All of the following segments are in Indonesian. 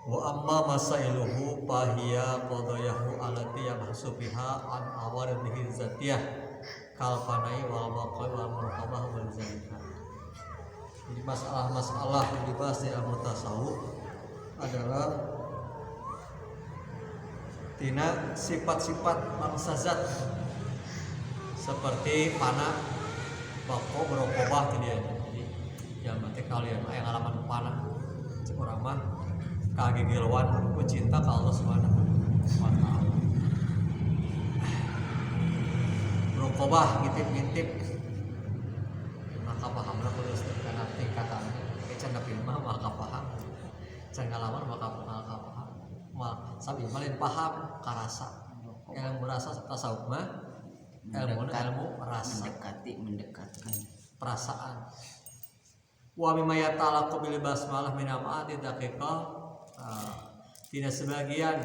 Wa amma masailuhu fahiya qadayahu allati yamhasu biha an awaridihi zatiyah kal fanai wal baqai wal muraqabah wal zalika. Jadi masalah-masalah yang dibahas di ilmu tasawuf adalah tina sifat-sifat bangsa zat seperti panah, bako, merokobah dia. Jadi yang berarti kalian yang ngalaman panah orang mah kagegelwan ku cinta ke Allah Subhanahu wa taala. Merokobah ngintip-ngintip maka paham lah kudu karena tingkatan can tapi maka paham. Can ngalaman maka paham. Sabi malin paham karasa. Ilmu rasa tasawuf mah ilmu rasa mendekatkan perasaan. Wa mimma yatalaqu bil basmalah min am'ati daqiqah tidak sebagian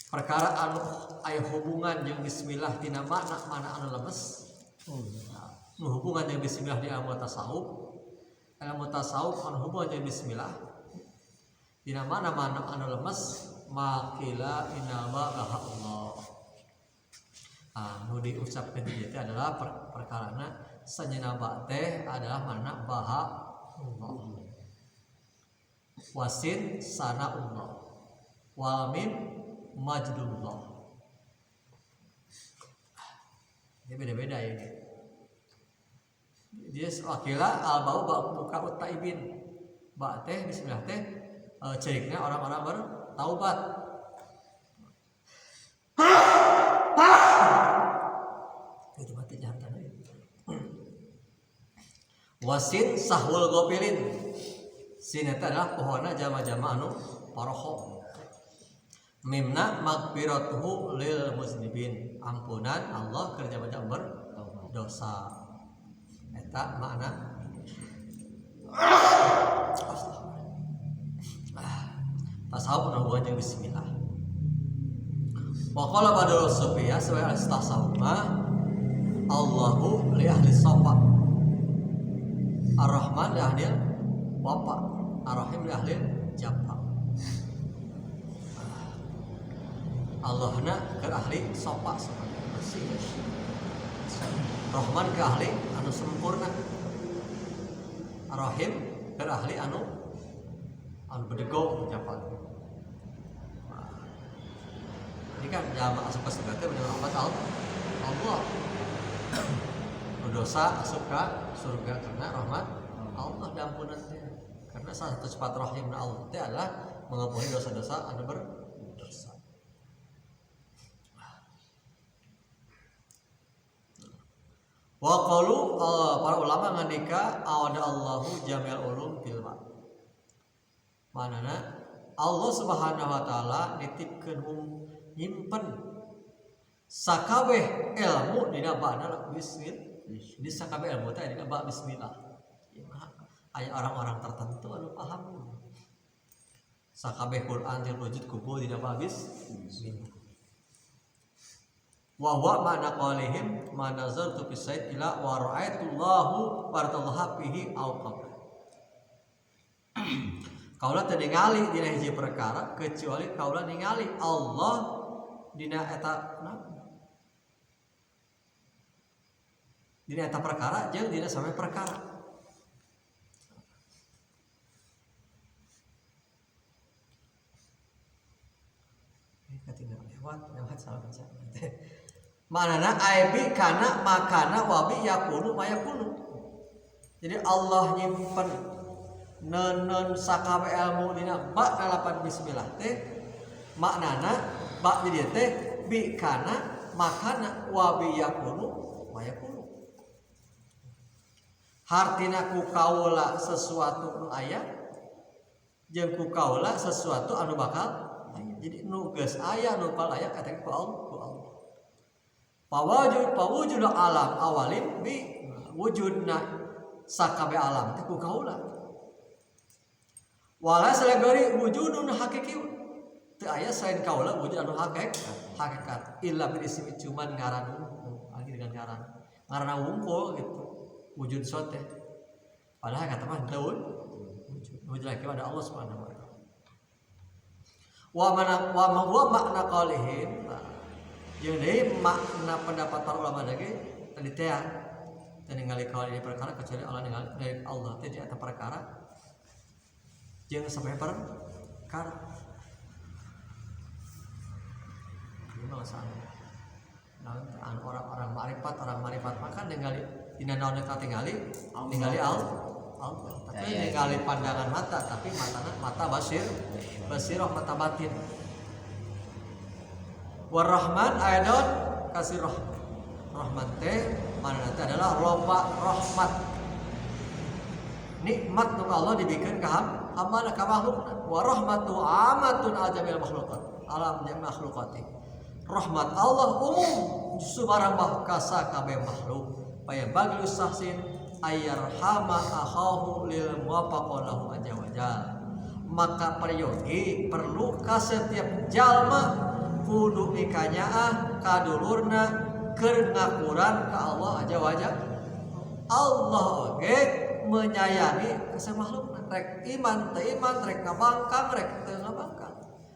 perkara anu aya hubungan jeung bismillah tina makna anu lemes. Hubungan jeung bismillah di ilmu tasawuf anu hubungan jeung bismillah tina makna anu lemes makila inama Allah. Nu diucapkeun ieu teh adalah perkarana sanyeuna teh adalah makna baha Allah. Wasin sanaullah wal mim majdullah. Ini beda-beda ini. Dia wakila al-bau buka utaibin. Ba teh bismillah teh ceikna orang-orang bertaubat. Itu mati jantan. Wasin sahul gopilin. Sin eta adalah pohona jama-jama anu paroho. Mimna magfiratuhu lil muznibin. Ampunan Allah keur jama-jama berdosa. Eta makna tasawuf anu hubungan jeung bismillah. Wa qala badul sufiya sebagai tasawuf Allahu li ahli safa. Ar-Rahman li ahli wafa. Ar-Rahim li ahli jafa. Allahna ke ahli safa bersih. Rahman ke ahli anu sempurna. Ar-Rahim ke ahli anu bedego jafa. Ini kan jamaah asup ke surga teh bener rahmat Allah. Dosa asup ke surga karena rahmat Allah dan ampunan teh. Karena salah satu sifat rahimna Allah teh adalah mengampuni dosa-dosa anu berdosa. Wa qalu para ulama ngandika awada Allahu jami'al ulum fil ma. Manana Allah Subhanahu wa taala nitipkeun nyimpen sakabeh ilmu dina ba'da bismillah. Di sakabeh ilmu teh dina ba bismillah. Aya orang-orang tertentu anu paham. Sakabeh Quran teh wujud kumpul dina ba bismillah. Wa huwa ma'na qalihim ma nazartu fi sayyid ila wa ra'aitullahu bartallahu fihi au qabla. Kaula teu ningali dina hiji perkara kecuali kaula ningali Allah dina eta perkara jeung dina sampai perkara. Ketinggalan lewat salah baca. Manana aibi kana makana wabi yakunu mayakunu. Jadi Allah nyimpen non sakabeh ilmu dina ba ngalapan bismillah teh maknana ba di dieu teh bi kana makana wabi yakunu mayakunu. Hartina ku kaula sesuatu nu aya jeung ku kaula sesuatu anu bakal aya. Jadi nu geus aya nu bakal aya kata ku Allah. Pawujud alam awalim bi wujudna sakabeh alam teh ku kaula. Wala salabari wujudun hakiki. Teu aya selain kaula wujud anu hakikat. Illa bil ismi cuman ngaran lagi dengan ngaran wungkul gitu. Wujud sote. Padahal kata mah daun wujud. Hujrah kepada Allah Subhanahu wa taala. Wa makna qaulihim. Jadi makna pendapat para ulama lagi tadi teh ningali kaul ini perkara kecuali Allah ningali dari Allah teh di atas perkara jeung sampai perkara. Ini masalah. Nah, orang marifat makan ningali dina naon eta ningali Allah. Tapi ningali pandangan mata, tapi mata basirah mata batin. Warrahman ayadon kasih rahmat teh mana nanti adalah loba rahmat. Nikmat nu Allah dibikin ka hamba ka makhluk. Warahmatu amatun ajamil makhluqat. Alam makhlukati. Rahmat Allah umum subarang bahkasa kabeh makhluk. Paya baglu sahsin ayarhama akhahu lil muwafaqalahu azza wajal. Maka peryogi perlu ka setiap jalma kudu mikanyaah kadulurna keur ngakuran ka Allah azza wajal. Allah oge menyayangi ka makhluk rek iman teh iman rek ngabangkang rek teu ngabangkang.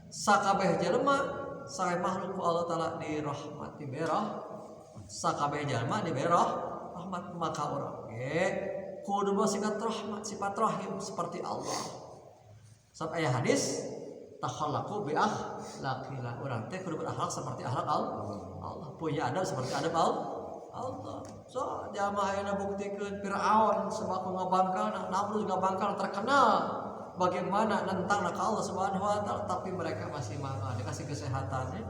Sakabeh jelema sae makhluk ku Allah taala dirahmati berah sakabeh jalma diberah rahmat maka urang ge kudu sifat rahmat sifat rahim seperti Allah. Sabab aya hadis takhallaqu bi akhlaqillah urang teh kudu berakhlak seperti akhlak Allah punya adab seperti adab Allah. So jalma ayeuna buktikeun Firaun sabaku ngabangkang Namrud ngabangkang terkenal bagaimana nentang ka Allah Subhanahu wa taala tapi mereka masih mangga dikasih kesehatannya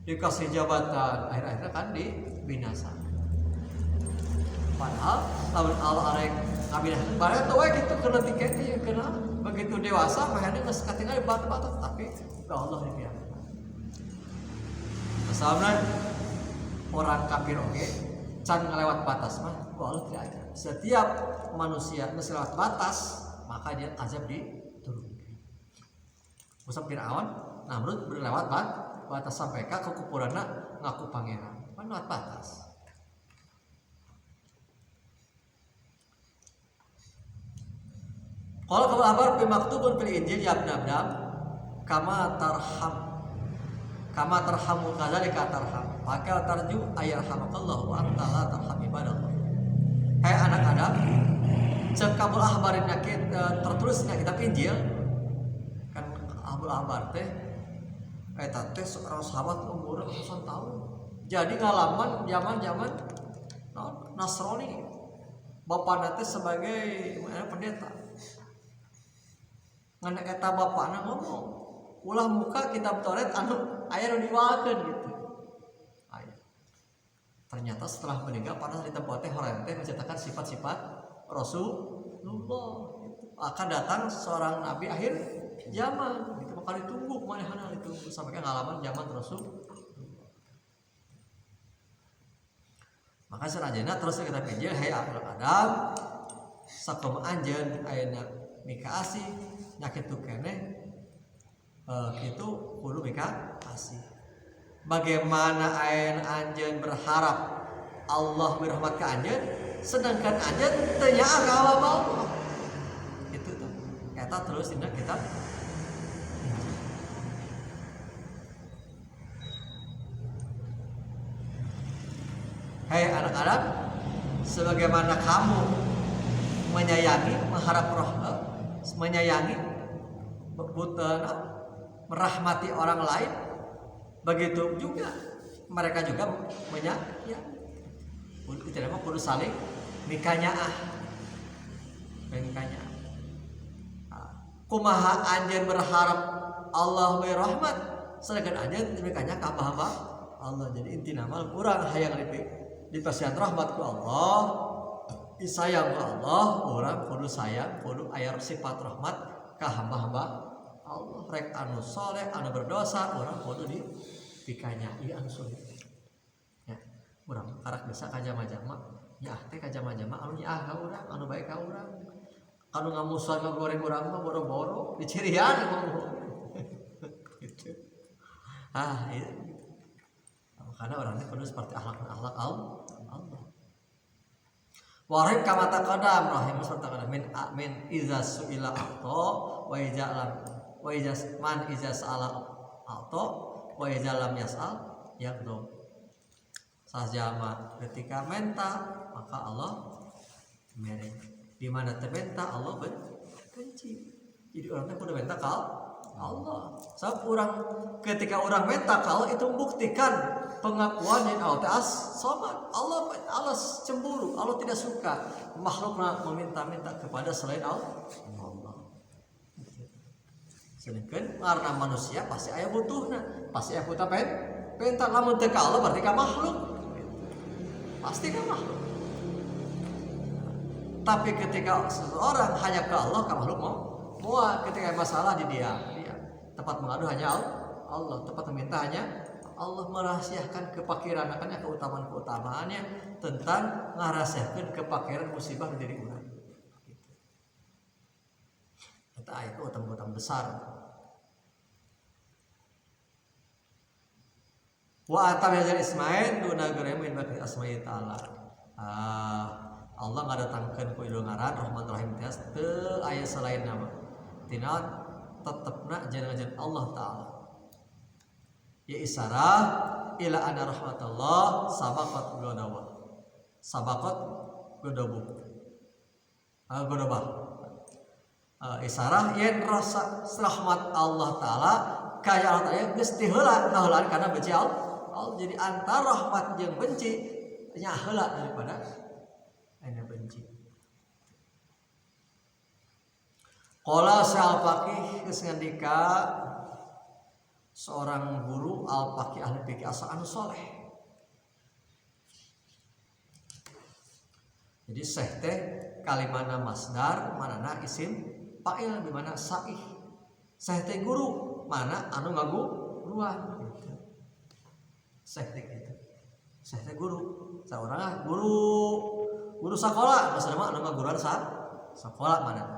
dikasih jabatan akhir-akhirnya kan dibinasa. Padahal lamun Allah arek ngabinasa bareng teh we kitu kena tiketnya kena begitu dewasa makanya geus katingali batu-batu tapi ka Allah dipiaraan. Masalahna orang kafir oge can ngelewat batas mah Allah tidak ada. Setiap manusia geus lewat batas maka dia azab diturunkan. Musa Firaun, Namrud berlewat batas sampai ka kekufuranna ngaku pangeran. Pan lewat batas. Qala kamu abar bimaktubun fil Injil ya ibn Adam kama tarhamu kadzalika tarham. Maka tarju ayarhamakallahu wa anta la tarham ibadallah. Hai anak Adam, cek kabul ahbarin tertulisnya kitab Injil kan kabul ahbar teh eta teh seorang sahabat umur ratusan tahun jadi ngalaman zaman Nasrani bapana teh sebagai pendeta ngan eta bapana ngomong ulah muka kitab Taurat anu aya nu diwakeun gitu. Ternyata setelah meninggal pada di tempat teh orang teh menceritakan sifat-sifat Rasulullah akan datang seorang nabi akhir zaman itu bakal ditunggu kemana ditunggu sampai ke ngalaman zaman Rasul. Maka selanjutnya terus kita pinjil hai Adam sakum anjeun ayeuna mika asih nyakitu keneh kitu kudu mika asih. Bagaimana ayeuna anjeun berharap Allah berrahmat ka anjeun sedangkan anjeun teu nyaah ka Allah. Itu tuh. Eta terus dina kitab Hai anak-anak, sebagaimana kamu menyayangi, mengharap rahmat, menyayangi, merahmati orang lain, begitu juga mereka juga menyayangi. Kita nama kudu saling mikanya kumaha anjeun berharap Allah berrahmat, sedangkan anjeun mikanya ka hamba Allah. Jadi inti nama kurang hayang dipasihan rahmat ku Allah, disayang ku Allah, orang kudu sayang, kudu aya sifat rahmat ka hamba-hamba Allah. Rek anu saleh, anu berdosa, orang kudu dipikanya ieu anu sulit. Ya, urang karak bisa ka jama-jama, ya teh ka jama-jama anu nyaah ka urang, anu bae ka urang. Anu ngamusuhan ngagoreng urang mah boro-boro dicirian gitu. Iya. Karena orangnya kudu seperti akhlak Allah. Warhim kama taqaddam rahim serta min iza suila atau wa iza lam wa iza man iza sa'ala atau wa iza lam yas'al yaqdu. Sahjama ketika minta maka Allah mere. Di mana teu minta Allah benci. Jadi orang teh kudu minta ka Allah. Sebab orang ketika orang minta ka Allah itu membuktikan pengakuan yang Allah as-samad. Allah cemburu, Allah tidak suka makhlukna meminta-minta kepada selain Allah. Sedangkan karena manusia pasti aya butuhna, pasti aya butuh pentak lamun teu ka Allah berarti ka makhluk. Pasti ka makhluk. Tapi ketika seseorang hanya ke Allah, ka makhluk mau ketika masalah di dia tempat mengadu hanya Allah, tempat meminta hanya Allah, merahasiakan kepakiran akannya keutamaan-keutamaannya tentang ngarahasiakan kepakiran musibah di diri orang. Itu ayat utama-utama besar. Wa atam yazal ismail duna garemin bagi asma'i ta'ala. Allah ngadatangkeun ku ieu ngaran Rahman Rahim tias teu aya selain nama. Tina tetepna jenengan Allah Ta'ala. Ya isarah ila anna rahmatullah sabaqat ghadawa. Sabaqat ghadabu. Ghadabah. Isarah yen rasa rahmat Allah Ta'ala kaya Allah Ta'ala geus teu heula ngaheulaan kana benci Allah. Jadi antara rahmat jeung benci nya heula daripada aya benci. Qala Syal-Faqih geus ngandika seorang guru al-faqih ahli fikih asal anu soleh. Jadi syekh teh kalimana masdar manana isim fa'il di mana sa'ih. Syekh teh guru mana anu ngaguruan gitu. Syekh teh gitu. Syekh teh guru. Saurang guru sakola maksudna anu ngaguruan sakola mana.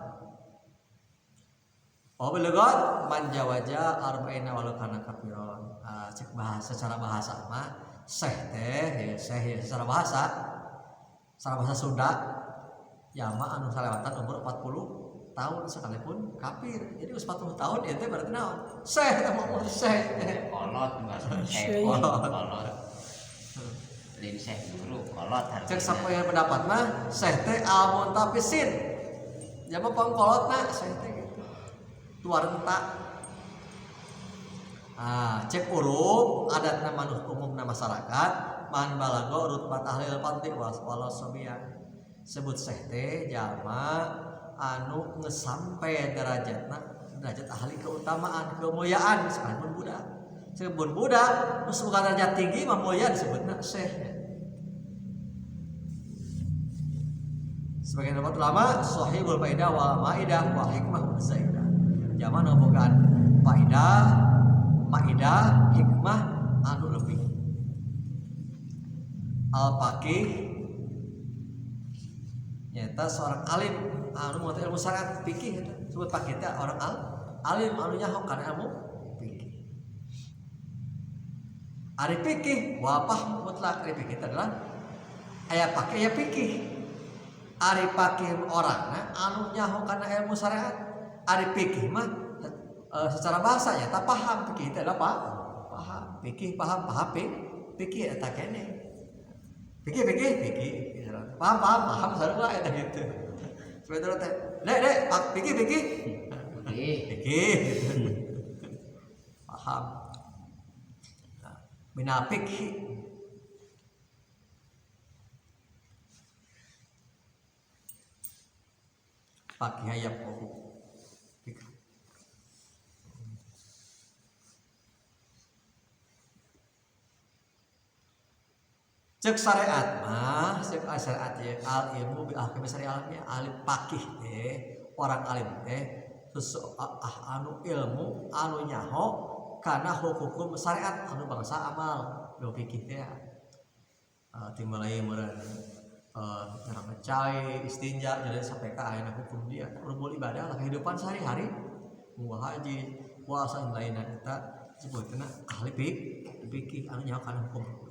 Oh belegot manjawaja arba'ina walau kana kafiron. Cek bahasa secara bahasa mah syekh teh secara bahasa Sunda ya mah anu salewatan umur 40 tahun sekalipun kafir. Jadi 40 tahun ente berarti naon? Syekh teh mau syekh. Kolot bahasa syekh kolot. Lain syekh guru kolot harus. Cek sapoe pendapat mah syekh teh al-muntafisin. Ya mah pangkolotna syekh teh tuarenta. Cek urut adat nama umumna masyarakat man balago rutbat ahlil panti wala sobian sebut syekh teh jalma anu ngesampe derajat ahli keutamaan kemuliaan sekalipun budak. Sebut budak terus bukan derajat tinggi mah mulia disebutna syekh. Sebagian ulama sahibul faidah wal maidah wal hikmah zaidah. Zaman bogaan maidah, hikmah anu lebih. Al-Faqih nyata seorang alim anu mengerti ilmu syariat fikih eta. Sebut faqih teh orang alim anu nyaho kana ilmu fikih. Ari fikih wapah mutlak ari fikih adalah aya faqih aya fikih. Ari faqih orangna anu nyaho kana ilmu syariat. Ari fikih mah secara bahasanya tak paham fikih itu adalah paham fikih paham fikih eta kene fikih paham sarua eta gitu. Sebenarnya teh dek fikih paham. Mina fikih hayap poho. Cek syariat mah cek syariat ya al ilmu bi ahkam syariatnya alim faqih teh orang alim teh anu ilmu anu nyaho kana hukum syariat anu bangsa amal do fikih teh timulai meureun cara mencai istinja jadi sampai ka ayeuna hukum dia rukun ibadah lah kehidupan sehari-hari mau haji puasa lainna eta sebutna ahli fikih anu nyaho kana hukum.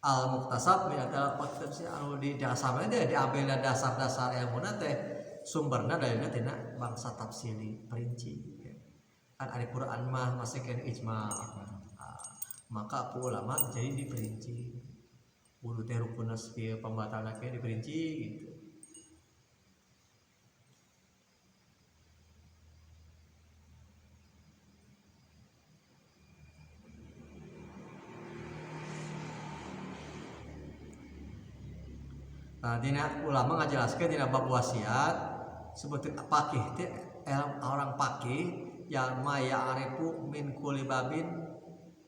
al muktasab adalah maksud anu di dasarnya dia diambil dasar-dasar ilmu teh sumberna dalilna tina bangsa tafsiri perinci kan ada Quran mah masih kan ijma. Maka ku ulama jadi diperinci kudu teh rukunna spieu pembatalna ke diperinci gitu. Nah, dina ulama ngajelaskeun dina bab wasiat sebutkeun pakih teh orang pakih yang maya arifu min kulli babin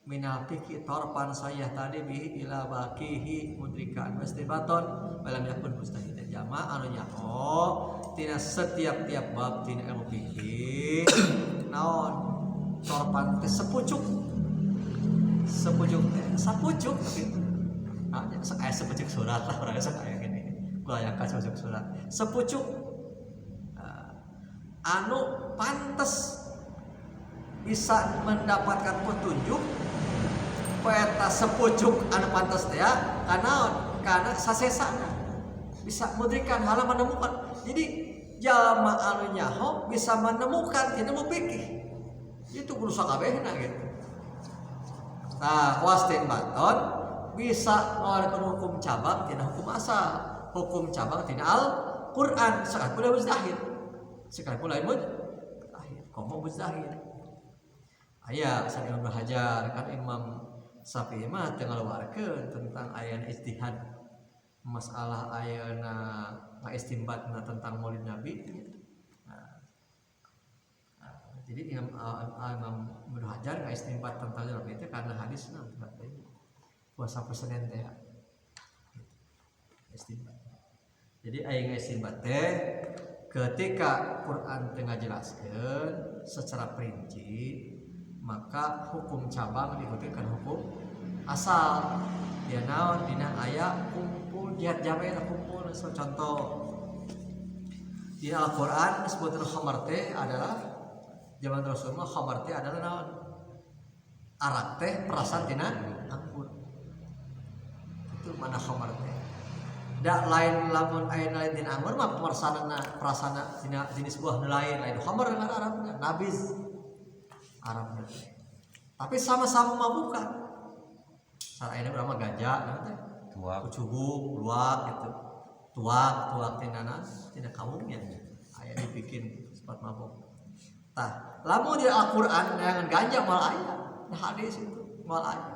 minal fikhi tarfan sayah tadi bihi ila baqihi mudrikan wastibaton walam yakun mustahidan jama anu nyaho tina setiap-tiap bab tina ilmu fikih naon tarfan teh sepucuk teh sapucuk gitu. Nah, aya sepucuk surat lah urang sok aya gini. Gua sepucuk surat. Sepucuk anu pantes bisa mendapatkan petunjuk peta sepucuk anu pantes teh ya karena sasesana bisa mudrikan hal menemukan. Jadi jalma anu nyaho bisa menemukan tina fikih. Itu kudu sakabehna gitu. Nah, wastinbaton bisa ngeluarkan hukum cabang tina hukum asal. Hukum cabang tina Al-Qur'an sekalipun lain mujtahid. Sekalipun lain mujtahid. Komo mujtahid. Aya san Ibnu Hajar kan Imam Syafi'i mah teu ngaluarkeun tentang aya ijtihad masalah ayeuna ngaistinbatna tentang Maulid Nabi. Jadi Imam Ibnu Hajar ngaistinbat tentang Nabi itu karena hadisna puasa Senin teh. Istinbat. Jadi aya istinbat teh ketika Quran tengah jelaskeun secara perinci maka hukum cabang diikutkan hukum asal. Dia naon dina aya kumpul jihad jamaah kumpul contoh di Al-Qur'an disebutkeun khamar teh adalah zaman Rasulullah khamar teh adalah naon? Arak teh perasan tina anggur. Itu mana khamar teh? Da lain lamun aya lain tina anggur mah prasana tina jenis buah lain khamar dengan Arabna nabiz Arabna. Tapi sama-sama mabukan. Sarayana berapa ganja nanti? Tuak, kucubung, luak gitu. Tuak tina kaumnya. Aya dibikin sempat mabuk. Tah, lamun di Al-Qur'an dengan ganja malah aya. Nah hadis itu malah aya.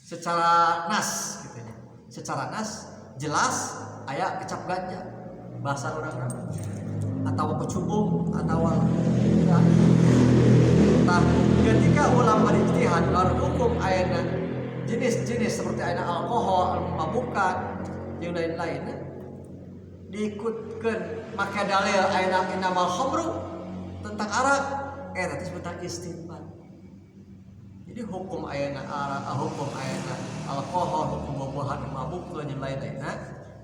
Secara nas gitu nya. Secara nas jelas aya kecap ganja bahasa orang atau kecubung atau ya. Nah, ketika ulama ijtihad lalu hukum ayana jenis-jenis seperti ayana alkohol, mabukan, yang lain-lainnya diikutkan maka dalil ayana innamal khamru tentang arak nanti sebutan istinbat. Jadi hukum ayana arak, hukum ayana alkohol, hukum buah-buahan mabukan yang lain-lainnya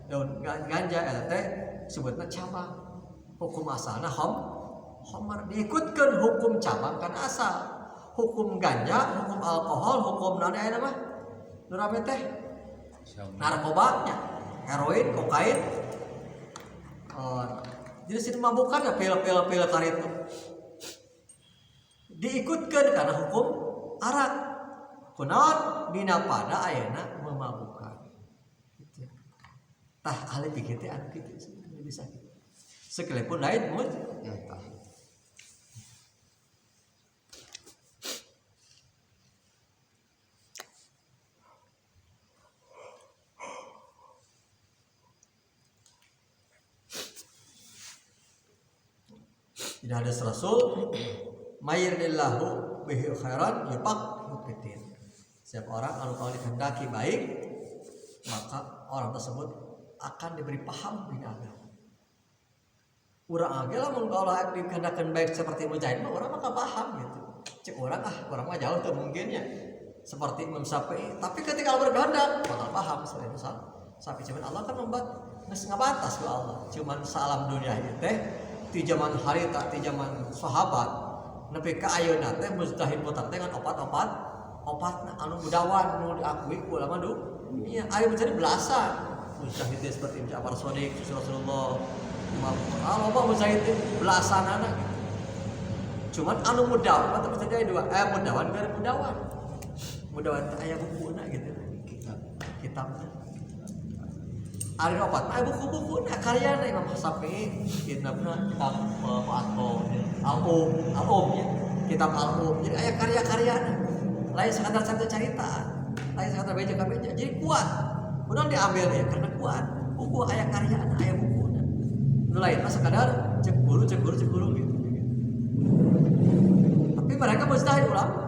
daun ganja teh sebutna cabang. Hukum asalna khamar diikutkan hukum cabang kan asal. Hukum ganja, hukum alkohol, hukum naon aya mah? Nu rame teh narkobanya, heroin, kokain. Jadi sini mabukan ya pil-pil karitu. Diikutkan karena hukum arak. Kunaon dina pada ayeuna memabukkan. Gitu. Tah ahli pikir teh anu kitu bisa. Sekalipun lain mujtahid. Tidak ada Rasul mayyirillahu bihi khairan yufaqihu fiddin. Setiap orang kalau dikehendaki baik maka orang tersebut akan diberi paham di agama. Urang age lamun kalau dikehendaki baik seperti mujahid mah urang mah paham gitu. Cek urang mah jauh tuh mungkinnya seperti Imam Syafi'i. Tapi ketika berkehendak bakal paham seperti Imam Syafi'i. Cuman Allah kan geus ngabatas ku Allah. Cuman salam dunia ieu teh di zaman harita, di zaman sahabat nepi ka ayeuna teh mujtahid mutar teh ngan opat-opat opatna anu budawan nu diakui ku ulama dunia aya mencari belasan mujahid seperti Ja'far Shadiq Rasulullah loba mujahid belasan anak gitu. Cuman anu mudawan tapi terjadi dua mudawan dari mudawan aya bukuna gitu kitabnya ari opat aya buku-bukuna karyana Imam Syafi'i kitabna kitab Al-Um ya kitab Al-Um jadi aya karya-karyana lain sekadar cerita lain sekadar beja ka beja jadi kuat udah diambil ya karena kuat buku aya karyana aya bukuna nu lain mah sekadar cek guru gitu tapi mereka mujtahid ulama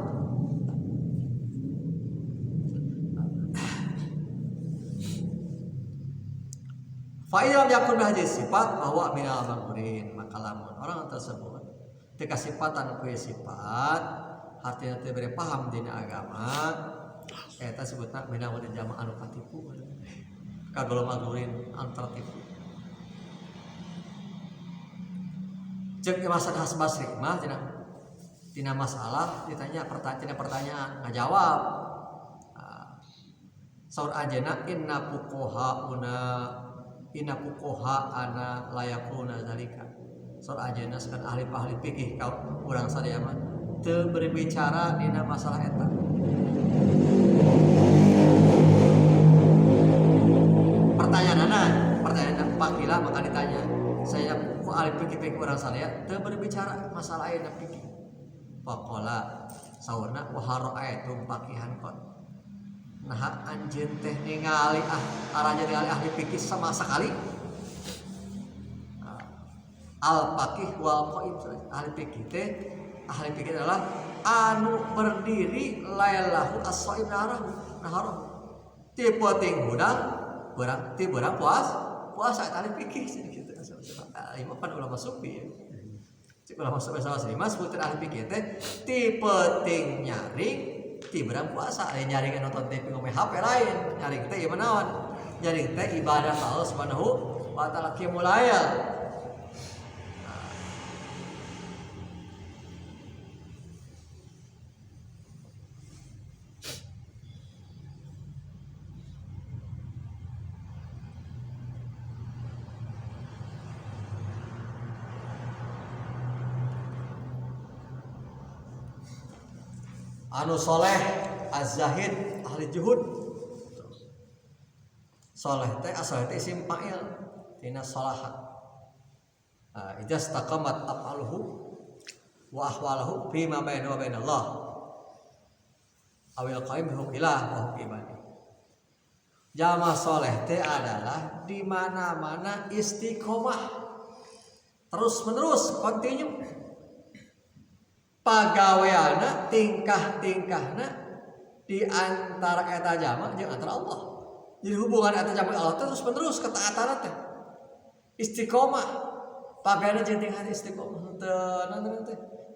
Fa'idam yakun bahji sifat bahwa minal mamurin maka lamun orang tersebut teka sifatan kuy sifat artinya teu bere paham dina agama eta sebutna minal wadin jama' anu katipu kagolong mamurin anu tertipu jeung Imam Hasan Basri mah tina masalah ditanya pertanyaan ngajawab saur ajeuna inna fuqaha ana layakuna zalika saur ajeuna sakan ahli fikih kau urang sadaya mah teu berbicara dina masalah eta pertanyaan pakila maka ditanya saya ahli fikih urang sadaya teu berbicara masalah ayeuna fikih faqala saurna wa hara'aitum faqihan qad nah anjeun teh ningali araja ningali ahli fikih sama sekali al faqih wal qaim ahli fikih teh ahli fikih adalah anu berdiri lailahu as-shaim naharahu tipe ting urang puasa ahli fikih gitu imam pan ulama sufi cik ulama sufi salah lima sebutan ahli fikih teh tipe ting nyaring ti berang puasa aya nyaring nonton TV ngomong HP lain nyaring teh ieu naon nyaring teh ibadah Allah Subhanahu wa taala qiyamul lail anu soleh az-zahid ahli juhud soleh teh asal teh isim fa'il tina salaha idza istaqamat af'aluhu wa ahwaluhu fi ma bainahu wa bainallah awil qaim hum ilah wa hum ibadi jama soleh teh adalah di mana-mana istiqomah terus menerus continue pagaweana tingkah-tingkahna di antara eta jama jeung antara Allah. Jadi hubungan eta jama Allah terus menerus ketaatan teh. Istiqomah. Pagaweana jeung tingkah istiqomah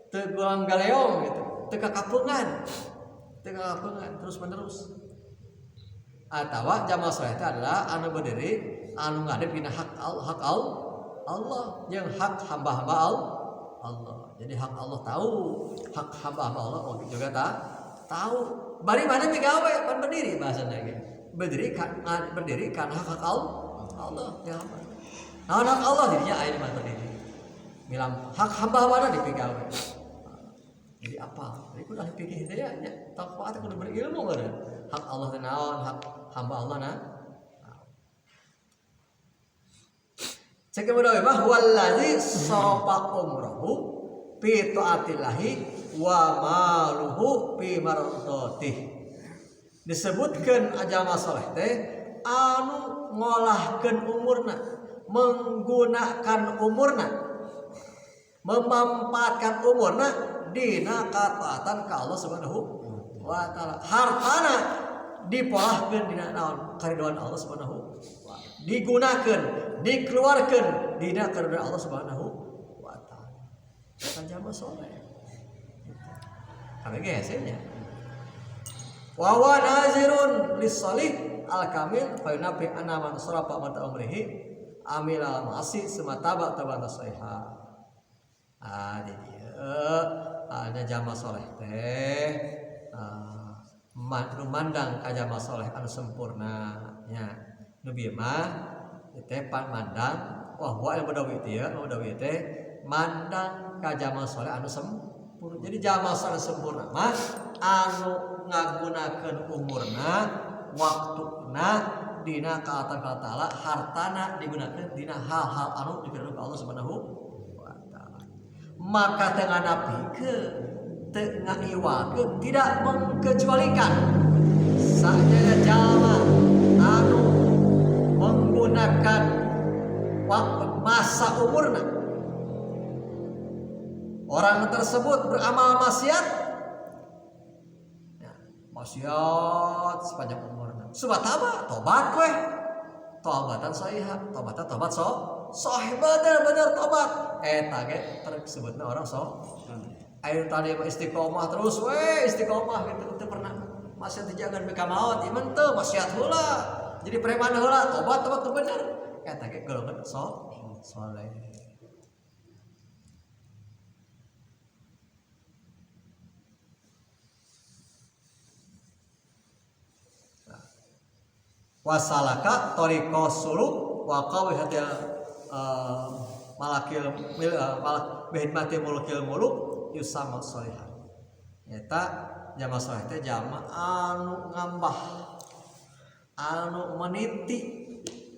teu golang galeong gitu. Teu kakapungan terus menerus. Atawa jama saleh teh adalah anu berdiri anu ngadep dina hak Allah jeung hak hamba-hamba Allah. Jadi hak Allah tahu, hak hamba Allah juga tahu. Bari mana migawe pan berdiri bahasana ge. Berdiri kan hak Allah ya. Nah, hak Allah dirinya aya di mana berdiri. Milam hak hamba mana dipigawe. Jadi apa? Jadi kudu ahli fikih teh ya, takwa teh kudu berilmu beureun. Hak Allah teh naon, hak hamba Allah na. Cek kemudian mah wallazi sarafa umrahu fi taatillahi wa maluhu fi mardhatih disebutkeun ajama saleh teh anu ngolahkeun umurna menggunakan umurna memanfaatkan umurna dina kataatan ka Allah Subhanahu wa taala hartana dipolahkeun dina naon karidhoan Allah Subhanahu wa taala digunakeun dikeluarkeun dina karidhoan Allah Subhanahu kan jama soleh kami gesenya wa huwa nazirun lis-salih al-kamil fa yunabi anna man sarafa mata umrihi amila ma'asi sumataba tabata saiha jadi ada jama soleh teh mandang ka jamal soleh anu sempurna nya nu bieu mah teh mandang wah ilmu dawi teh dawi teh mandang ka jamal soleh anu sempurna. Jadi jamal soleh sempurna mah anu ngagunakeun umurna waktuna dina kaatan ka taala hartana digunakeun dina hal-hal anu dipireukeun Allah Subhanahu wa taala. Maka teu nganapikeun teu ngaiwakeun tidak mengkecualikan saja jalma anu menggunakan waktu masa umurna orang tersebut beramal maksiat ya, maksiat sepanjang umurna subataba tobat weh tobatan sahihah tobat sahih bener tobat eta ge tersebutna orang ayo tadi istiqomah terus istiqomah gitu teu pernah maksiat dijagan bika maot iman teu maksiat heula jadi preman heula tobat teu bener eta ge golongan saleh. Wasalaka tariqas suluk wa qawihatil malakil bihidmati mulkil muluk yusama sholihan. Eta jama sholeh teh jama anu ngambah anu meniti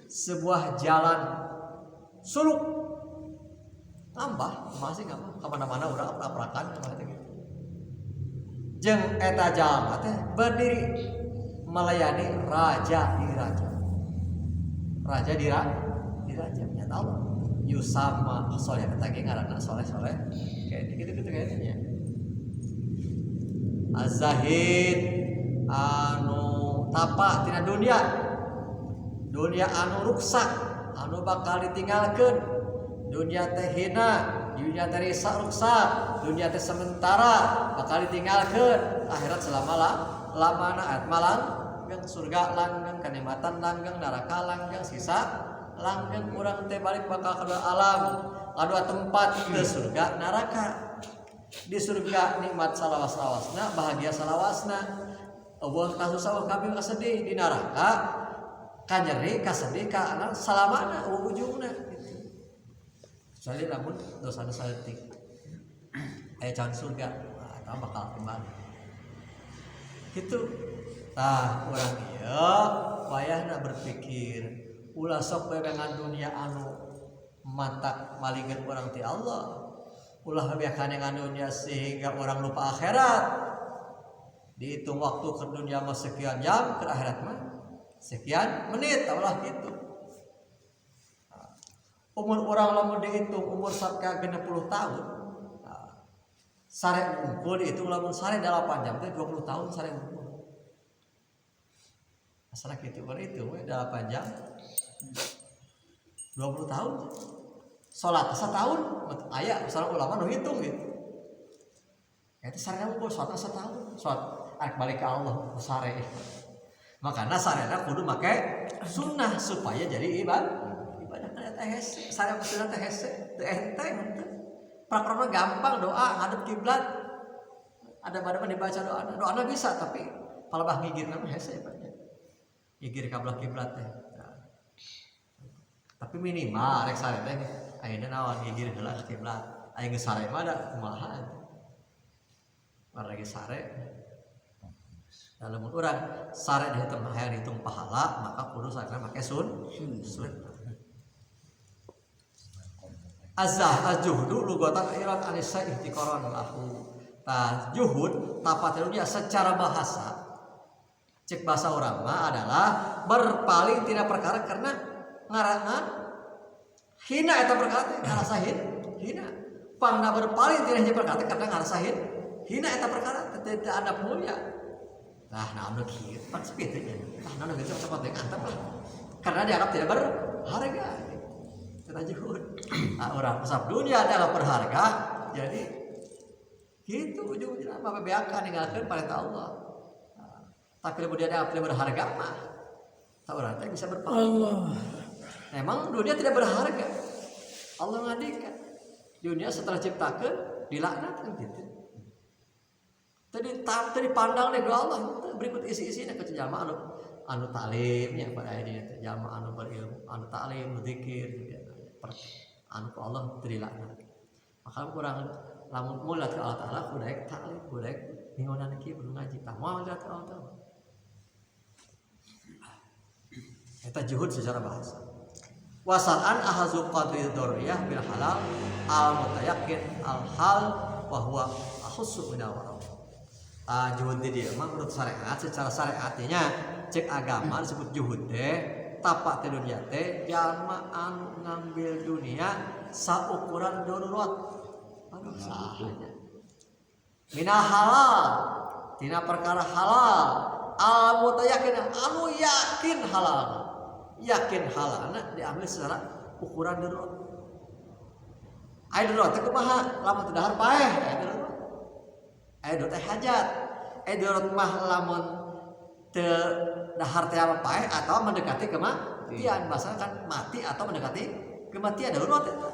sebuah jalan suluk ngambah masih ngambah kemana-mana udah aprakan gitu. Jeung eta jalma teh berdiri melayani raja di raja nyata Allah yusama soleh ketagi ngaranna soleh kayak gitu kayaknya az-zahid anu tapa tina dunia anu ruksak anu bakal ditinggalkeun dunia teh hina dunia teh ruksak dunia teh sementara bakal ditinggalkeun akhirat lamana ayat malang langgeng surga langgeng kenikmatan langgeng neraka langgeng sisa langgeng urang teh balik bakal ke alam kadua tempat di surga neraka di surga nikmat salawas-lawasna bahagia salawasna eueuh kasusah kabeh kasedih di neraka kanyeri kasedih ka anak salamana ujungna gitu. Kecuali lamun dosana saeutik aya can surga eta bakal kembali gitu. Tah urang ieu wayahna berpikir ulah sok pegangan dunia anu mata malingkeun urang ti Allah ulah bebeakan dunia sehingga orang lupa akhirat dihitung waktu ke dunia mah sekian jam ke akhirat mah sekian menit taulah gitu. Umur orang lamun dihitung umur sareng 60 tahun sare unggul dihitung lamun sare 8 jam teh 20 tahun sare unggul asal gitu kan itu 8 jam 20 tahun salat setahun aya misalnya ulama nu hitung gitu eta sareng unggul salat setahun salat arek balik ke Allah sare makana sarena kudu make sunnah supaya jadi ibadah eta hese sare sunnah teh hese teu enteng prakarna gampang doa ngadep kiblat ada pada dibaca doana bisa tapi palebah ngigirna mah hese banyak ngigir ka belah kiblat teh tapi minimal rek sare teh ayeuna naon ngigir heula ka kiblat aya geus sare mah da kumaha lagi sare dalam urang sare dihitung hayang dihitung pahala maka kudu sareng make sunnah az-zuhdu lugatan iran anisa ihtiqaran lahu ta juhud tapat dunia secara bahasa cek bahasa orang mah adalah berpaling tidak perkara karena ngarangan hina eta perkara teh ngarasa hina pangna berpaling tidak hiji perkara karena ngarasa hina eta perkara teh ada mulia nah anu kieu pan sepi teh nah anu geus tempat teh antep karena dianggap tidak berharga kita juhud orang usap dunia adalah berharga jadi gitu ujung-ujungna apa beakan ninggalkeun perintah Allah. Tapi kemudian ada apa berharga mah tak orang bisa berpaling. Memang dunia tidak berharga. Allah ngadikan dunia setelah ciptakan dilaknatkan gitu. tadi pandang deh Allah berikut isi-isinya ke jalma anu taklim nya pada ini jalma anu berilmu anu taklim zikir anu ku Allah terilana maka kurang lamun mulat ke Allah Taala kudaek taklim kudaek ningonan kieu kudu ngaji tah moal lihat Allah Taala eta juhud secara bahasa wasalan ahazu qadri dzurriyah bil halal al mutayaqqin al hal wa huwa ahussu min al juhud dia mah menurut syariat secara syariatnya cek agama disebut juhud teh tapak teh dunia teh jalma anu ngambil dunia saukuran darurat aduh sahanya minal halal tina perkara halal al mutayaqqin anu yakin halalna diambil secara ukuran darurat aya darurat teh kumaha lamun teu dahar paeh aya darurat teh hajat aya darurat mah lamun teu dahar teh paeh atau mendekati kematian masalah kan mati atau mendekati kematian darurat eta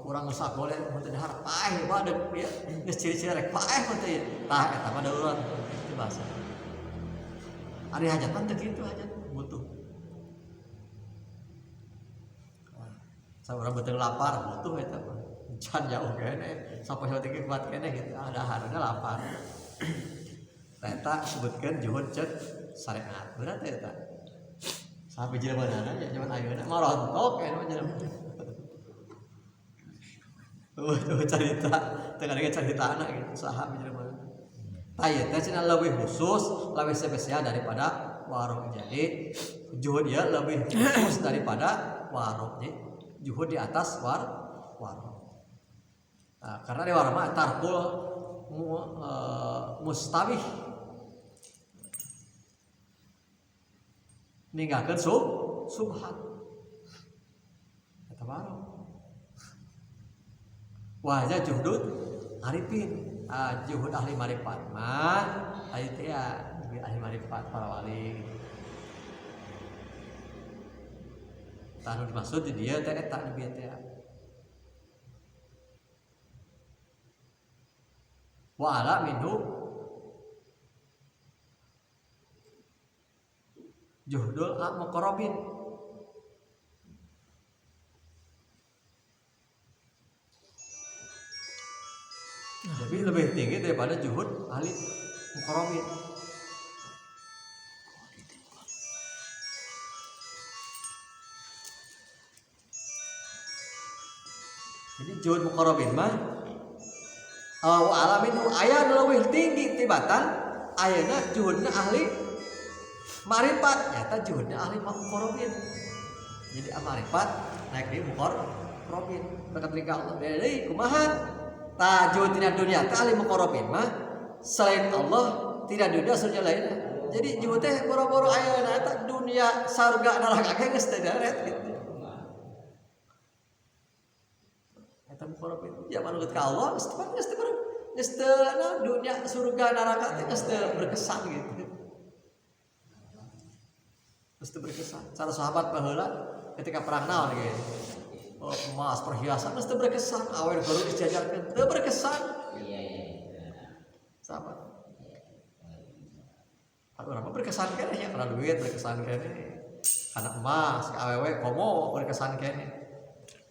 urang geus boleh mun teu dahar paeh mah ada geus ciri-ciri rek paeh mah teh tah eta mah darurat itu bahasa ari hajat mah teu kitu hajat butuh saurang beuteung lapar butuh eta mah can jauh kene sapoe teh kuat kene gitu ada harana lapar eta sebutkeun juhud cek syariat berat eta sampai jelema-na nya zaman ayeuna mah rontok aya jelema tuh cerita tengah cerita anak gitu saha jelema tah ieu teh cenah leuwih khusus leuwih spesial daripada warung jadi juhud dia lebih khusus daripada warung jadi juhud di atas warung nah, karena di warung mah tarkul mustabih ninggalkeun subhan eta warung wajah juhud arifin juhud ahli marifat mah aya teh ahli marifat para wali tanu dimaksud di dia teh eta di dia teh wa ala minhu juhdul muqarrabin jadi lebih tinggi daripada juhud ahli muqarrabin jadi juhud muqarrabin mah wa alamin aya leuwih tinggi tibatan ayeuna juhudna ahli marifat nyata juhudna ahli muqarrabin jadi marifat naik di muqarrabin dekat dengan Allah deui kumaha ta juhud tina dunia ta ahli muqarrabin mah selain Allah tidak dunia surga lainnya jadi juhud teh boro-boro ayeuna eta dunia surga neraka ge geus teu daret gitu ya manut ka Allah geus teu dunia surga neraka teh geus teu berkesan gitu. Geus teu berkesan. Cara sahabat baheula ketika perang naon ge. Oh, emas perhiasan geus teu berkesan, awer baru dijajarkeun teu berkesan. Iya. Sahabat. Urang mah berkesan keneh nya karena duit berkesan keneh. Kana emas, awewe komo berkesan keneh.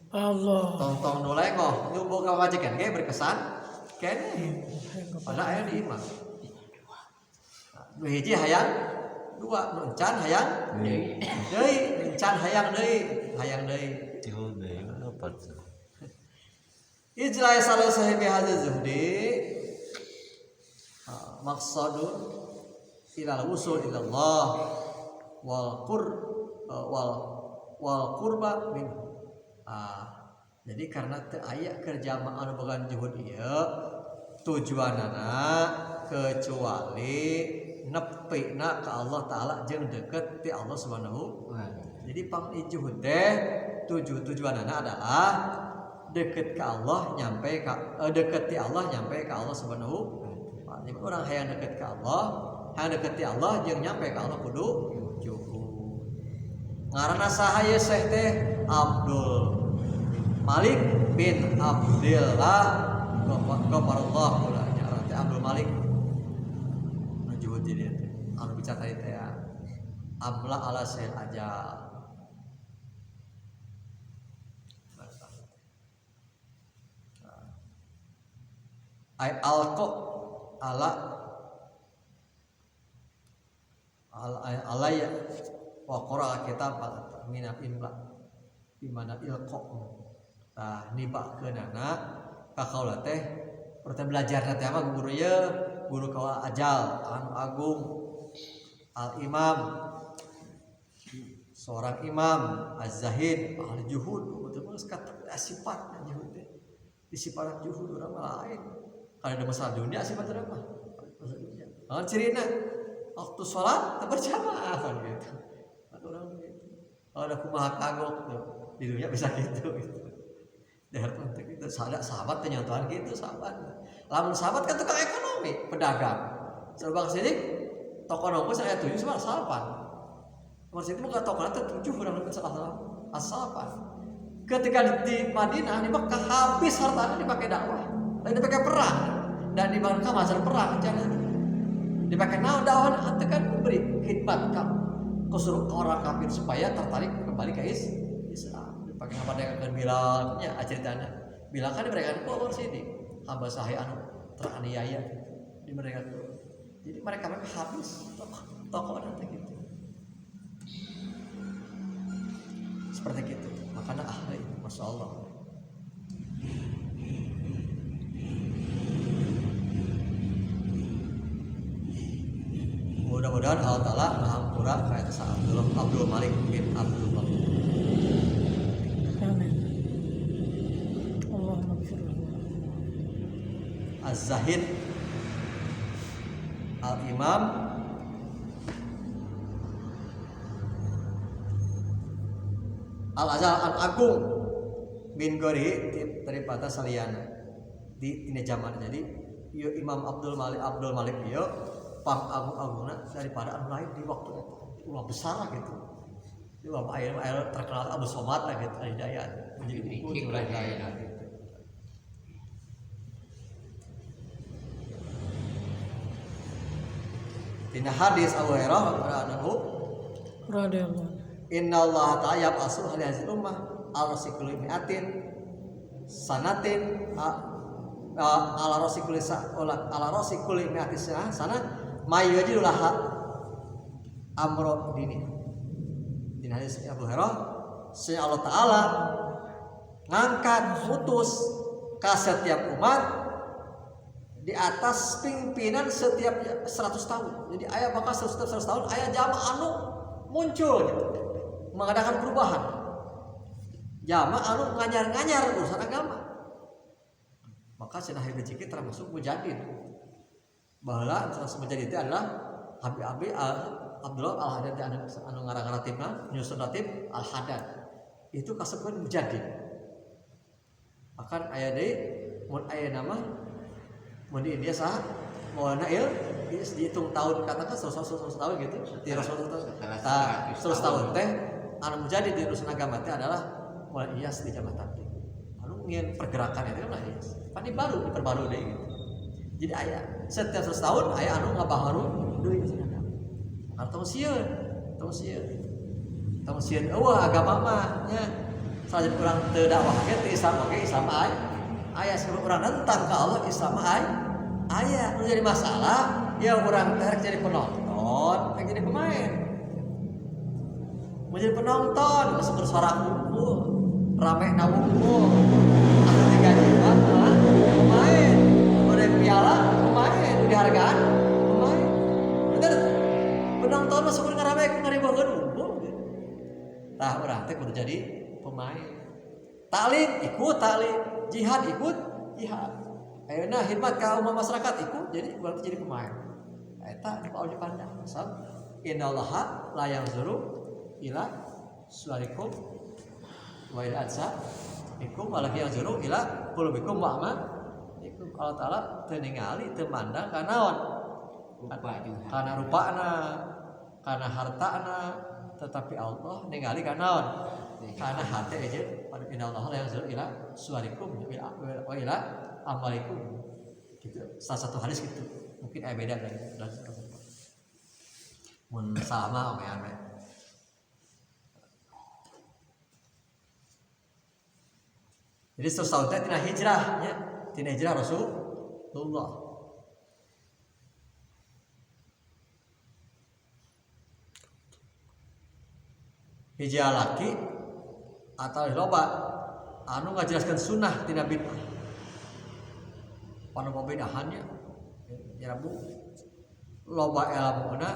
Allah tong-tong nu lengoh nu boga majikan ge berkesan keneh padahal aya di imah nu hiji hayang dua nu encan hayang deui encan hayang deui tilu deui apa tuh ijla salah sahibi hadza zuhdi maqsadun ila usul ila Allah wal qurba minhu jadi karena teu aya kerja anu boga juhud ieu tujuanana kecuali nepina ka Allah taala jeung deket ti Allah Subhanahu wa taala. Jadi pang juhud teh tujuanana adalah deket ka Allah nyampe ka deket ti Allah nyampe ka Allah Subhanahu wa taala. Jadi urang hayang deket ka Allah, hayang deket ti Allah jeung nyampe ka Allah kudu juhud. Ngaranna saha ieu Syekh teh Abdul Malik bin Abdillah Ghafarullah ulanya Abdul Malik maca tadi teh amla ala sayyid ajal. Ai alqa ala alaya wa qara kitab minal imla di mana ilqa tah nibakeunana ka kaula teh urang belajar teh mah guru ye guru kawa ajal anu agung al imam seorang imam az-zahid ahli juhud betul betul sifat juhud teh disifat juhud urang lain kalau ada masalah dunia sifat urang mah masalah dunia cirina waktu sholat berjamaah kan gitu atau orang gitu kalau ada kumaha kagok tuh di dunia bisa gitu dahar untuk itu sahabat ternyata gitu sahabat lamun sahabat kan tukang ekonomi pedagang serba sini toko nongko saya 7 sama salapan maksud itu bukan toko nanti 7 orang lebih salah asalapan ketika di Madinah di Mekah habis hartanya dipakai dakwah dan dipakai perang dan di Mekah masa perang jangan dipakai naon dakwah itu kan memberi khidmat ke orang kafir supaya tertarik kembali ke Islam dipakai apa dengan Bilalnya ceritanya Bilal kan mereka itu orang sini hamba sahaya anu teraniaya di mereka itu jadi mereka habis toko nanti gitu seperti gitu makanya ahli masya Allah. Mudah-mudahan Allah Ta'ala mengampura kayak Abdul Malik bin Abdul Malik. Amin. Allahumma gfirlah. Az-Zahid Al-Imam Al-Azhar Al-Agung min Gori daripada saliyana di ini zaman jadi yo Imam Abdul Malik yo pang agung-agungna daripada anu lain di waktu itu ulah besar gitu di bawah air terkenal Abu Somad lah gitu Hidayat menjadi buku itu lain gitu. Dina hadis Abu Hurairah Radhiyallahu Inna Allah ta'ala yab'asu ahli hadhihi ummah al-rasikul mi'atin sanatin ala rasikul mi'atin sana mayyajil laha amro dini. Di hadis Abu Hurairah sesungguhnya Allah Ta'ala ngangkat utus ke setiap umat di atas pimpinan setiap 100 tahun. Jadi ayah bakal 100 tahun ayah jamaah anu muncul gitu. Mengadakan perubahan. Jamaah anu nganyar-nganyar urusan agama. Maka cenah hiji termasuk mujadid. Baheula termasuk mujadid itu adalah Habib Abdullah Al-Haddad anu ngarang ratibna nyusun ratib Al-Haddad. Itu kasebut mujadid. Akan aya deui mun aya nama mun di India sah Maulana dihitung tahun katakan 100 tahun gitu. 100 tahun teh anu mujadid di urusan agama teh adalah mulai Iyas di Jamaah Tabligh. Anu ingin pergerakan itu kan Iyas. Kan diperbaru deh gitu. Jadi aya setiap 100 tahun aya anu ngabaharu deui urusan agama. Atau sieun eueuh agama mah nya sajen urang teu dakwah ge teu Islam oge Islam aya suruh urang nentang ka Allah Islam aya nu jadi masalah ya urang teh jadi penonton jadi pemain mau jadi penonton masuk bersuara kumpul rame na kumpul anu digaji pemain udah piala pemain udah hargaan pemain bener penonton masuk ngarame ku ngariboheun kumpul tah urang teh kudu jadi pemain taklim ikut taklim jihad ikut jihad ayeuna khidmat ka umat masyarakat ikut jadi berarti jadi pemain eta kalau dipandang asal innallaha la yanzuru ila suwarikum wa ila ajsamikum walakin yanzuru ila qulubikum wa amalikum. Allah Taala teu ningali teu mandang ka naon kana rupana kana hartana tetapi Allah ningali ka naon kana hate aja pada innallaha la yanzuru ila suwarikum wa ila amalikum gitu salah satu hadis gitu mungkin beda dari mun sama omean we. Jadi 100 tahun teh tina hijrah nya, tina hijrah Rasulullah. Hijrah laki atau loba anu ngajelaskeun sunnah tina bid'ah. Panu pembedaannya ya Rabu loba ilmuna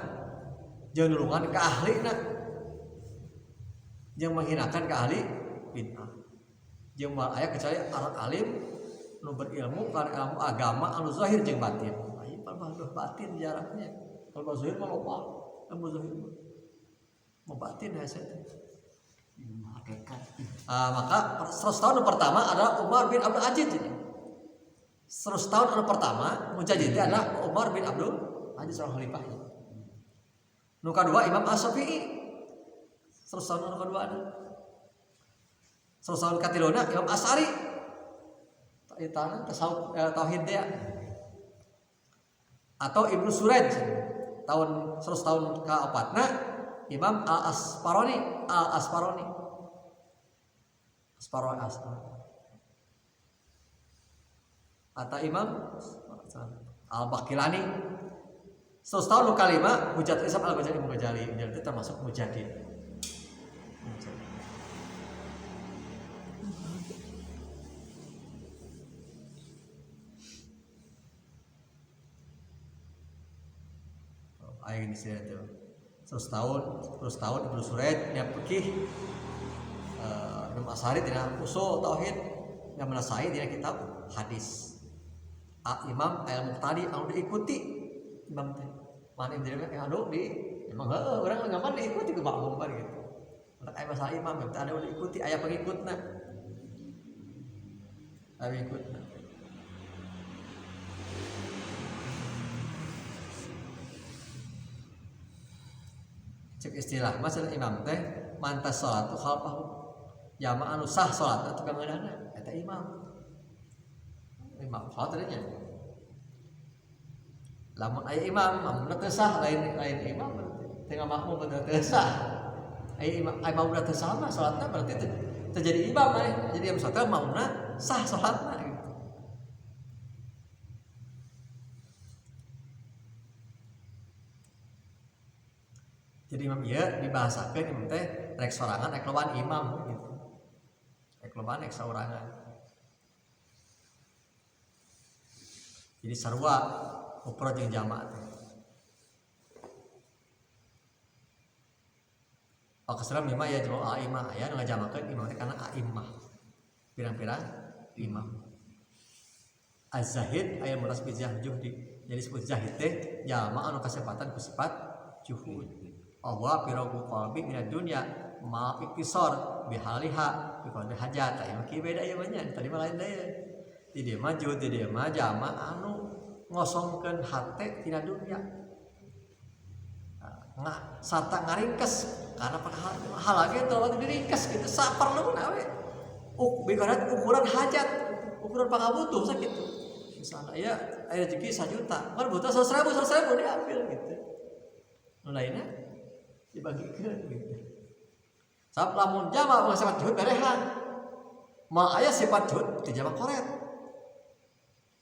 jeung nulungan ka ahlina jeung menghinakan ka ahli bid'ah. Jeung moal aya kecuali orang alim nu berilmu kana ilmu agama anu zahir jeung batin. Aya pamaduh batin jaraknya. Kalau zahir mah loba, ilmu zahir mah batin hasil. Hakikat. Maka 100 tahun pertama adalah Umar bin Abdul Aziz ini. 100 tahun pertama mujadid adalah Umar bin Abdul Aziz seorang khalifah. Nu kadua Imam Asy-Syafi'i. 100 tahun kedua ada. 100 tahun katiluna Imam Asy'ari. Tanah tasawuf tauhid dia. Atau Ibnu Suraid tahun 100 tahun kaopatna Imam Al-Asparoni. Atau Imam Al-Baqilani. 100 tahun nu kalima Hujjatul Islam Al-Ghazali itu termasuk mujadid. Ayo ini saya tuh 100 tahun Ibnu Suraid yang fikih Imam Asy'ari tina usul tauhid yang menasai dina kitab hadis. Imam Al-Muqtadi anu diikuti Imam teh. Mana dina anu di emang urang ngaman diikuti ku makmum kan gitu. Untuk aya masalah imam teh ada diikuti aya pengikutna. Aya pengikutna. Cek istilah masalah imam teh mantas salatu khalfahu jamaah anu sah salatna tukang ngeunana eta imam salat teh nya lamun aya imam mamuna teu sah lain imam berarti teu makmum teu sah aya imam teu sah mah salatna berarti teu jadi imam jadi imam salat mamuna sah salatna gitu. Jadi imam ieu dibahasakeun imam teh rek sorangan rek loban imam gitu. Rek loban rek saurangan. Jadi sarua ukur jeung jamaah teh. Pakasram imam ya jamaah aimah aya nu ngajamakeun imam teh kana aimah. Pirang-pirang imam. Az-zahid aya muras bi juhdi. Jadi disebut zahid teh jamaah anu kasepatan ku sifat juhud. Allah piragu qalbi minad dunya ma iktisar bihaliha biqadri hajat aya ki beda ieu mah nya tadi mah lain deui di dieu mah juhud di dieu mah jamaah anu ngosongkeun hate tina dunya sarta ngaringkes karena pahala ge teu diringkes kitu saperluna we biqadri ukuran hajat ukuran pangabutuh sakitu misalna aya rezeki 1 juta kan butuh 100.000 diambil gitu nu lainna dibagikeun gitu. Sabab lamun jama sifat juhud berehan. Ma aya sifat juhud teu jama koret.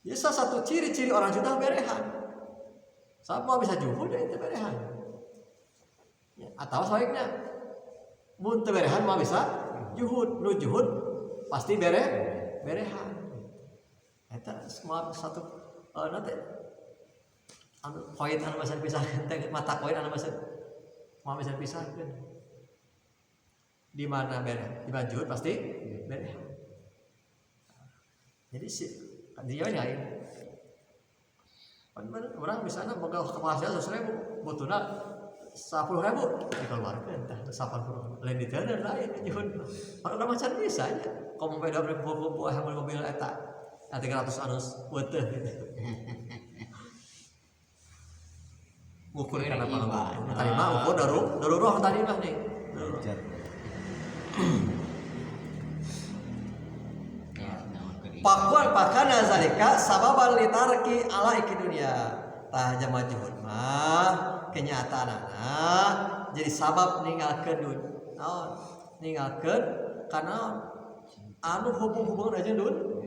Jadi salah satu ciri-ciri orang juhud berehan. Sabab mau bisa juhud itu berehan. Ya, atau sebaliknya mun teu berehan mau bisa juhud. Nu juhud pasti berehan. Eta semua satu nanti anu koin anu bisa pisahkeun teh mata koin anu bisa mau bisa pisahkan di mana beres di baju pasti beres jadi si dia lain orang misalnya boga kepastian 100.000 butuhna 10.000 dikeluarkan tah 80 lain diteureun lain nyuhun orang macam bisa nya komo beda buku mobil eta 300 anus beuteuh gitu ukur kana pangabutuh tadi mah ukur daruroh tadi mah nih pakana zalika sababan litarki ala iki dunya tah jama juhud mah kenyataanna jadi sabab ninggalkeun naon ninggalkeun kana anu hubung-hubungan aja dunia.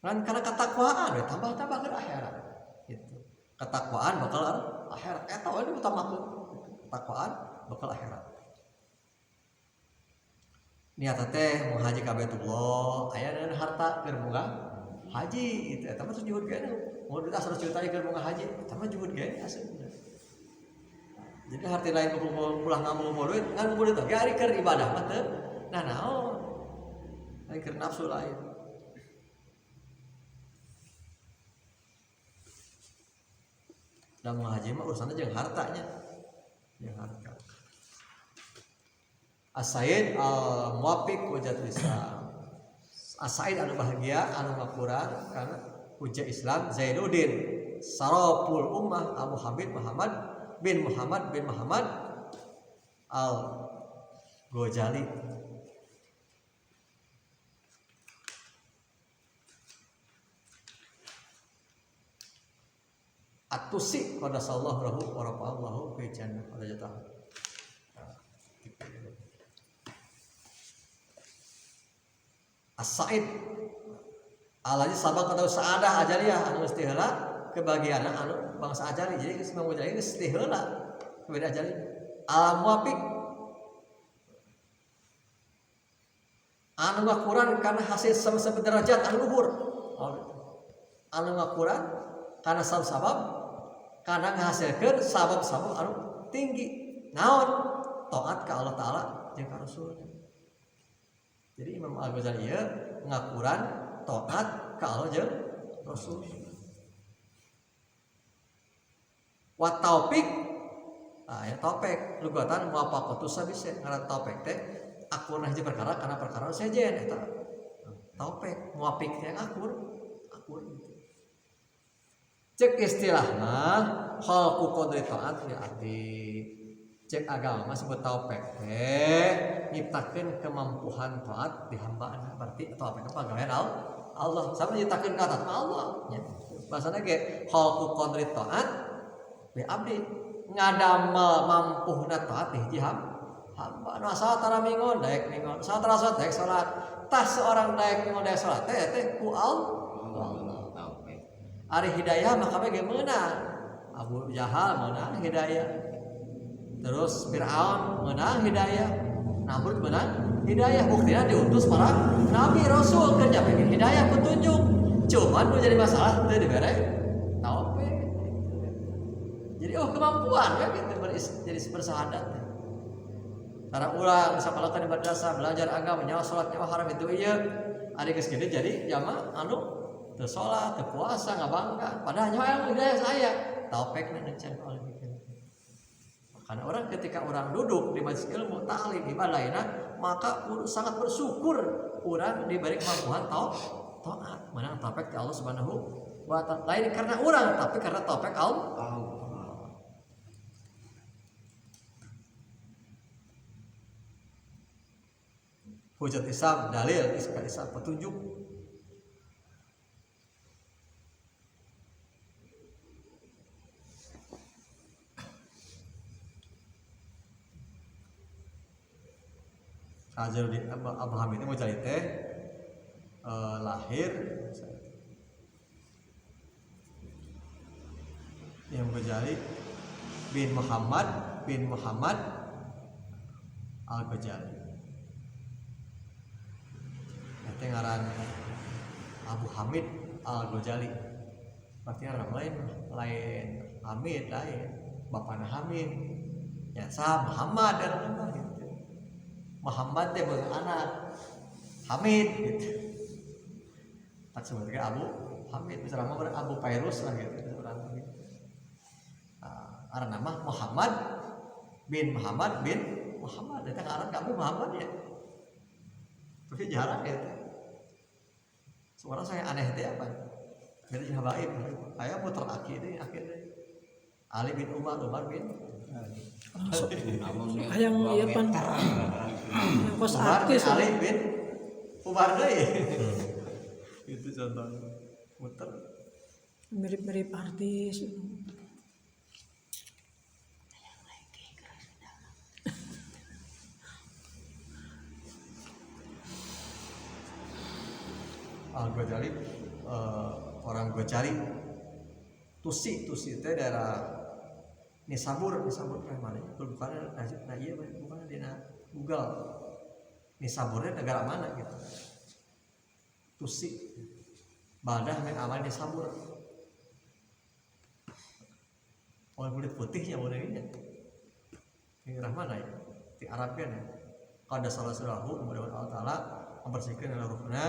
Kan karena ketakwaan tambah-tambah ke akhirat gitu. Ketakwaan bakal akhirat eta we utamakeun ketakwaan bakal akhirat. Niat teh mau haji ka Baitullah aya dan harta keur boga haji itu eta mah juhud ge mau duit 100 juta keur boga haji eta mah juhud ge asli. Jadi harti lain pulang ngamul duit ngan duit teh ari keur ibadah mah teu nah naon ari keur nafsu lain. Dan mau haji mah urusanna jeung hartanya jeung harta. As-Said al-Muwafiq hujatul Islam. As-Said anu bahagia anu ngapuran karena hujah Islam Zainuddin Saraful Ummah Abu Hamid Muhammad bin Muhammad al-Ghazali. At-Tusi qadasallahu lahu wa rafa'allahu fi jannah darajatahu. As-Said alaji sabak atau saadah ajaliyah anu geus teu heula kebagian anu bangsa ajali jadi geus mangujali geus teu heula beda ajali al-Muwafiq anu ngakuran kana hasil sama-sama derajat anu luhur anu ngakuran kana sabab kana ngahasilkeun sabab-sabab anu tinggi naon taat ka Allah taala jeung ka Rasulna. Jadi Imam Al-Ghazali ya ngakuran taat ka Allah jeung Rasul. Wa taufik ya taufik lugatan muwafaqatu sabisa ngaran taufik teh akur hiji perkara kana perkara sejen eta taufik muwafiq teh akur cek istilahna khalqu qadri taat ya arti cek agama sebut taufik teh nyiptakeun kemampuan taat di hambana berarti taufik apa pagawean Allah sama nyiptakeun ka taat Allah nya bahasana ge khalqu qadri taat bi abdi ngadamel mampuhna taat di hiji hamba anu asal tara mingon daek mingon asal tara salat daek salat tah seorang daek mingon daek salat teh ku Allah ari hidayah maka ge meunang Abu Jahal meunang hidayah terus Fir'aun menang hidayah, Namrud menang hidayah, buktinya diutus para nabi rasul kerja pengen hidayah petunjuk, cuman menjadi masalah itu diberi taufik. Jadi kemampuan ya gitu jadi bersahadat. Karena ulang bisa melakukan ibadah dasar, belajar agama, nyawa sholat, nyawa haram itu iya. Adik segini jadi jamaah anu teu sholat, teu puasa, ngabangga, padahal nyawa yang hidayah saya taufikna nencen oleh karena orang ketika orang duduk di majelis ilmu ta'lim ibadahna maka sangat bersyukur orang diberi kemampuan taat menang taufik dari Allah Subhanahu wa taala lain karena orang tapi karena taufik Allah. Hujat Islam dalil Islam petunjuk. Ajaruddin Abu Hamid itu Ghazali teh lahir yang Ghazali bin Muhammad Al-Ghazali. Itu ngaran Abu Hamid Al-Ghazali. Berarti orang lain Hamid lain bapana Hamid. Ya sah Muhammad dan Muhammad teh beung anak Hamid gitu. Tak sebutnya Abu Hamid misalnya mah Abu Fairuz lah gitu orang gitu. Arah nama Muhammad bin Muhammad eta ngaran kamu Muhammad ya. Tapi jarang ya. Seorang saya aneh teh apa? Jadi habaib. Aya putra akhir Ali bin Umar bin yang iya pan yang kos artis Ali bin Ubar deui. Itu contohnya. Muter. Mirip-mirip artis. Al-Ghazali orang Ghazali Tusi teh daerah Nisabur teh mana? Bukan nah iya bukan di Google. Nisaburnya negara mana gitu? Tusi. Badah yang amal Nisabur. Orang kulit putih yang mana ini? Daerah mana ya? Di Arab kan ya? Kalau ada salah surahu, mudah-mudahan Allah Ta'ala membersihkan hurufnya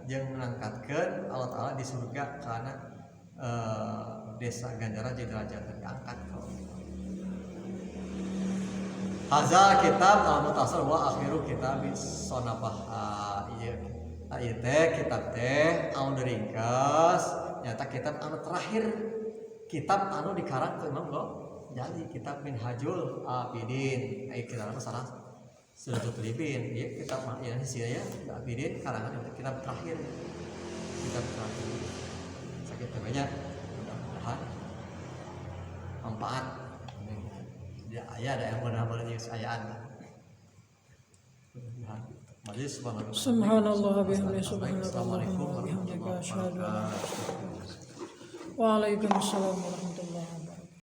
yang mengangkatkan Allah Ta'ala di surga karena desa Ganjaran jadi derajat diangkat. Haza kitab al-mutasal wa akhiru kitab sonabah. Iya teh kitab teh anu diringkas nyata kitab anu terakhir, kitab anu dikarang ku Imam Ghazali, kitab Minhajul Abidin. Kitab apa salah Suratul Libin, ya kitab ya sih ya Abidin karangan kitab terakhir. Kitab terakhir. Sakit banyak. Mudah-mudahan manfaat. Ya ada yang benar-benar sayaan. Mudah-mudahan. Majlis Subhanallah bihamdihi subhanallah wa bihamdika asyhadu an la ilaha illa anta. Waalaikumsalam warahmatullahi wabarakatuh.